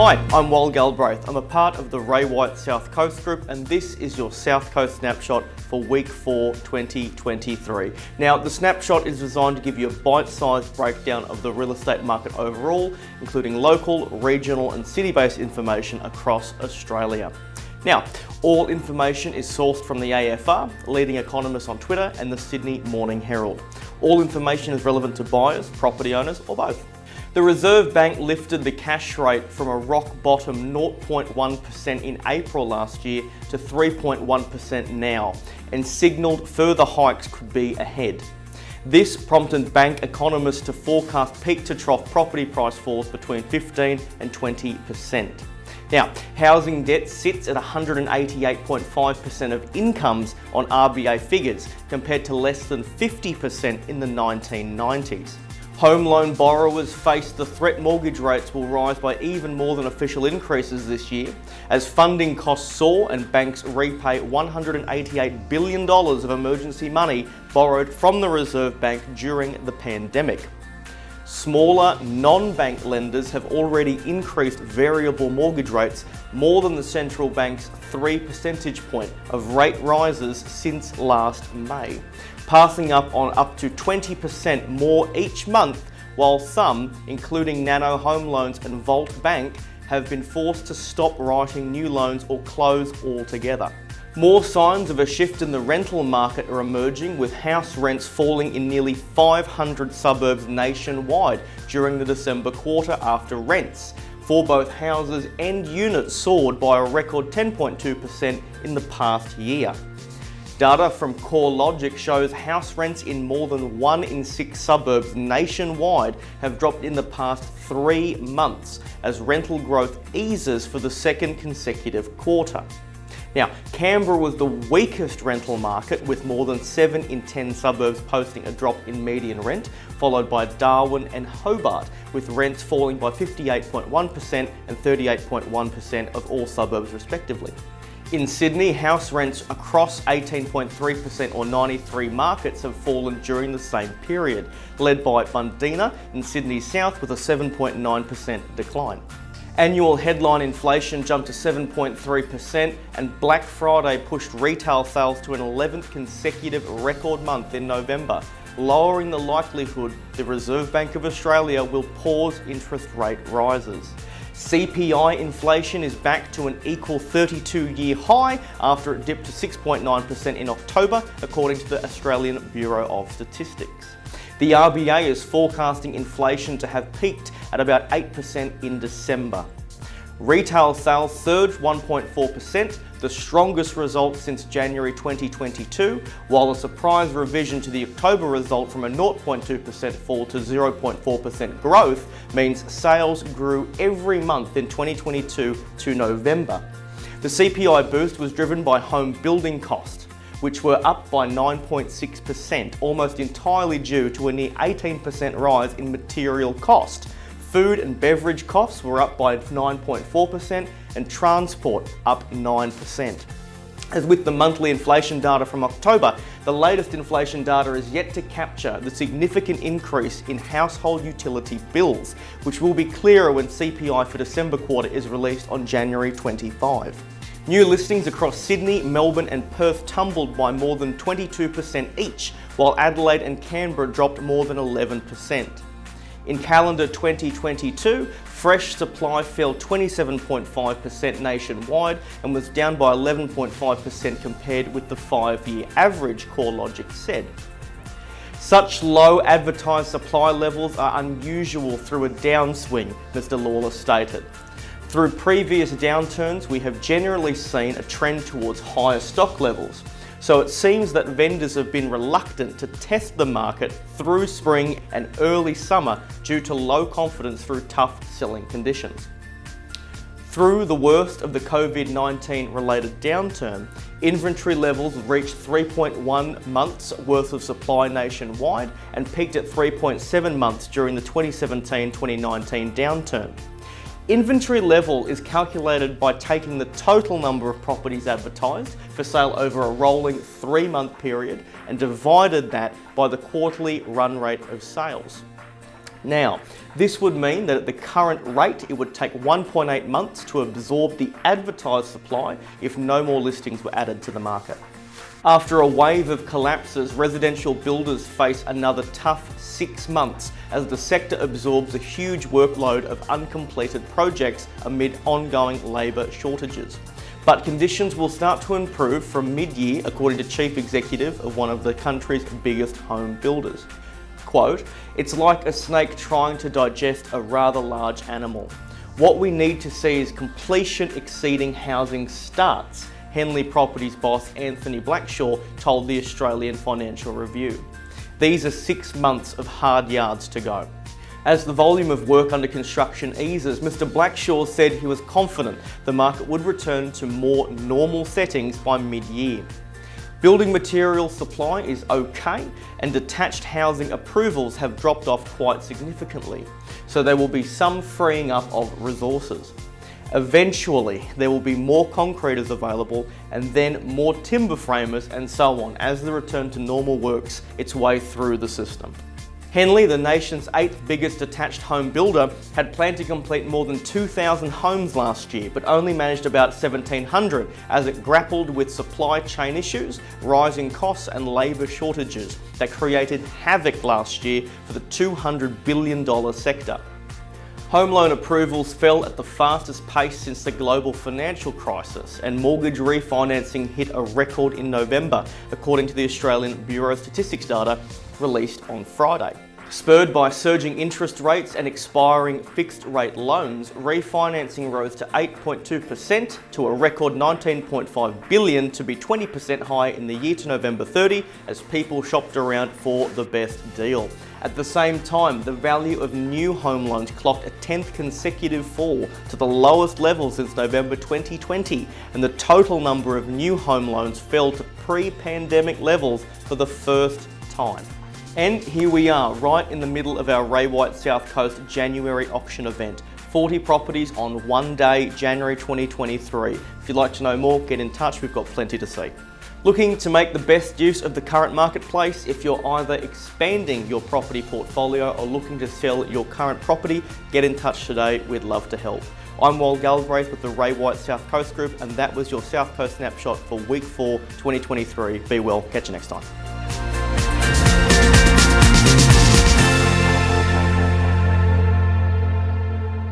Hi, I'm Wal Galbraith. I'm a part of the Ray White South Coast Group, and this is your South Coast Snapshot for Week 4, 2023. Now, the snapshot is designed to give you a bite-sized breakdown of the real estate market overall, including local, regional and city-based information across Australia. Now, all information is sourced from the AFR, leading economists on Twitter, and the Sydney Morning Herald. All information is relevant to buyers, property owners, or both. The Reserve Bank lifted the cash rate from a rock bottom 0.1% in April last year to 3.1% now, and signalled further hikes could be ahead. This prompted bank economists to forecast peak to trough property price falls between 15 and 20%. Now, housing debt sits at 188.5% of incomes on RBA figures, compared to less than 50% in the 1990s. Home loan borrowers face the threat mortgage rates will rise by even more than official increases this year, as funding costs soar and banks repay $188 billion of emergency money borrowed from the Reserve Bank during the pandemic. Smaller non-bank lenders have already increased variable mortgage rates more than the central bank's 3 percentage point of rate rises since last May, passing up on up to 20% more each month, while some, including Nano Home Loans and Volt Bank, have been forced to stop writing new loans or close altogether. More signs of a shift in the rental market are emerging, with house rents falling in nearly 500 suburbs nationwide during the December quarter, after rents for both houses and units soared by a record 10.2% in the past year. Data from CoreLogic shows house rents in more than 1 in 6 suburbs nationwide have dropped in the past 3 months as rental growth eases for the second consecutive quarter. Now, Canberra was the weakest rental market, with more than 7 in 10 suburbs posting a drop in median rent, followed by Darwin and Hobart, with rents falling by 58.1% and 38.1% of all suburbs respectively. In Sydney, house rents across 18.3% or 93 markets have fallen during the same period, led by Bundeena in Sydney South with a 7.9% decline. Annual headline inflation jumped to 7.3%, and Black Friday pushed retail sales to an 11th consecutive record month in November, lowering the likelihood the Reserve Bank of Australia will pause interest rate rises. CPI inflation is back to an equal 32-year high after it dipped to 6.9% in October, according to the Australian Bureau of Statistics. The RBA is forecasting inflation to have peaked at about 8% in December. Retail sales surged 1.4%, the strongest result since January 2022, while a surprise revision to the October result from a 0.2% fall to 0.4% growth means sales grew every month in 2022 to November. The CPI boost was driven by home building costs, which were up by 9.6%, almost entirely due to a near 18% rise in material cost. Food and beverage costs were up by 9.4% and transport up 9%. As with the monthly inflation data from October, the latest inflation data is yet to capture the significant increase in household utility bills, which will be clearer when CPI for December quarter is released on January 25. New listings across Sydney, Melbourne and Perth tumbled by more than 22% each, while Adelaide and Canberra dropped more than 11%. In calendar 2022, fresh supply fell 27.5% nationwide and was down by 11.5% compared with the 5-year average, CoreLogic said. Such low advertised supply levels are unusual through a downswing, Mr. Lawler stated. Through previous downturns, we have generally seen a trend towards higher stock levels, so it seems that vendors have been reluctant to test the market through spring and early summer due to low confidence through tough selling conditions. Through the worst of the COVID-19 related downturn, inventory levels reached 3.1 months worth of supply nationwide and peaked at 3.7 months during the 2017-2019 downturn. Inventory level is calculated by taking the total number of properties advertised for sale over a rolling 3-month period and divided that by the quarterly run rate of sales. Now, this would mean that at the current rate, it would take 1.8 months to absorb the advertised supply if no more listings were added to the market. After a wave of collapses, residential builders face another tough 6 months as the sector absorbs a huge workload of uncompleted projects amid ongoing labour shortages. But conditions will start to improve from mid-year, according to Chief Executive of one of the country's biggest home builders. Quote, "It's like a snake trying to digest a rather large animal. What we need to see is completion exceeding housing starts," Henley Properties boss Anthony Blackshaw told the Australian Financial Review. These are 6 months of hard yards to go. As the volume of work under construction eases, Mr. Blackshaw said he was confident the market would return to more normal settings by mid-year. Building material supply is okay, and detached housing approvals have dropped off quite significantly, so there will be some freeing up of resources. Eventually, there will be more concreters available and then more timber framers and so on as the return to normal works its way through the system. Henley, the nation's 8th biggest detached home builder, had planned to complete more than 2,000 homes last year, but only managed about 1,700 as it grappled with supply chain issues, rising costs and labour shortages that created havoc last year for the $200 billion sector. Home loan approvals fell at the fastest pace since the global financial crisis, and mortgage refinancing hit a record in November, according to the Australian Bureau of Statistics data released on Friday. Spurred by surging interest rates and expiring fixed-rate loans, refinancing rose to 8.2% to a record $19.5 billion, to be 20% higher in the year to November 30 as people shopped around for the best deal. At the same time, the value of new home loans clocked a 10th consecutive fall to the lowest level since November 2020, and the total number of new home loans fell to pre-pandemic levels for the first time. And here we are, right in the middle of our Ray White South Coast January auction event. 40 properties on one day, January 2023. If you'd like to know more, get in touch, we've got plenty to see. Looking to make the best use of the current marketplace? If you're either expanding your property portfolio or looking to sell your current property, get in touch today, we'd love to help. I'm Wal Galbraith with the Ray White South Coast Group, and that was your South Coast Snapshot for Week 4, 2023. Be well, catch you next time.